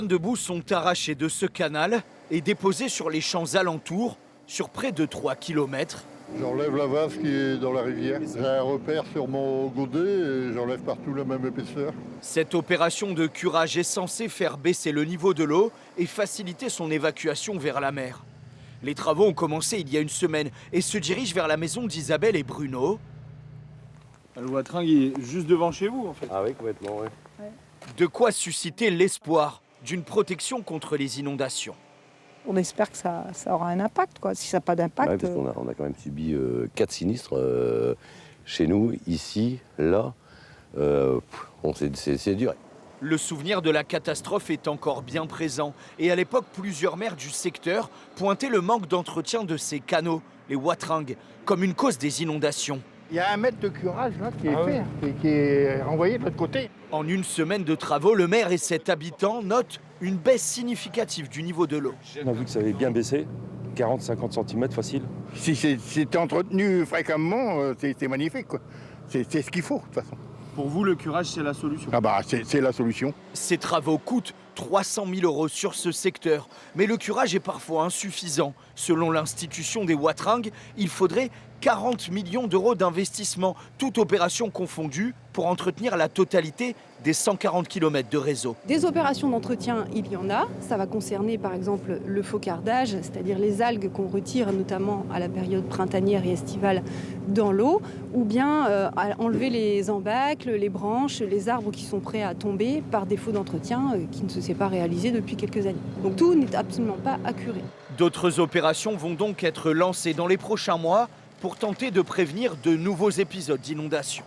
De boue sont arrachées de ce canal et déposées sur les champs alentours, sur près de 3 km. J'enlève la vase qui est dans la rivière. J'ai un repère sur mon godet et j'enlève partout la même épaisseur. Cette opération de curage est censée faire baisser le niveau de l'eau et faciliter son évacuation vers la mer. Les travaux ont commencé il y a une semaine et se dirigent vers la maison d'Isabelle et Bruno. Le Watringue est juste devant chez vous en fait. Ah oui, complètement, oui. De quoi susciter l'espoir d'une protection contre les inondations. On espère que ça aura un impact, quoi. Si ça n'a pas d'impact... Ouais, parce qu'on a quand même subi 4 sinistres chez nous, ici, là. C'est dur. Le souvenir de la catastrophe est encore bien présent. Et à l'époque, plusieurs maires du secteur pointaient le manque d'entretien de ces canaux, les Watringues, comme une cause des inondations. Il y a 1 mètre de curage là, qui est fait et qui est renvoyé de l'autre côté. En une semaine de travaux, le maire et 7 habitants notent une baisse significative du niveau de l'eau. On a vu que ça avait bien baissé, 40-50 cm facile. Si c'est entretenu fréquemment, c'est magnifique, quoi. C'est ce qu'il faut de toute façon. Pour vous, le curage, c'est la solution? Ah bah c'est la solution. Ces travaux coûtent 300 000 € sur ce secteur. Mais le curage est parfois insuffisant. Selon l'institution des Watringues, il faudrait 40 millions d'euros d'investissement, toute opération confondue, pour entretenir la totalité des 140 km de réseau. Des opérations d'entretien, il y en a. Ça va concerner par exemple le faucardage, c'est-à-dire les algues qu'on retire notamment à la période printanière et estivale dans l'eau, ou bien enlever les embâcles, les branches, les arbres qui sont prêts à tomber par défaut d'entretien qui ne se s'est pas réalisé depuis quelques années. Donc tout n'est absolument pas à curer. D'autres opérations vont donc être lancées dans les prochains mois pour tenter de prévenir de nouveaux épisodes d'inondation.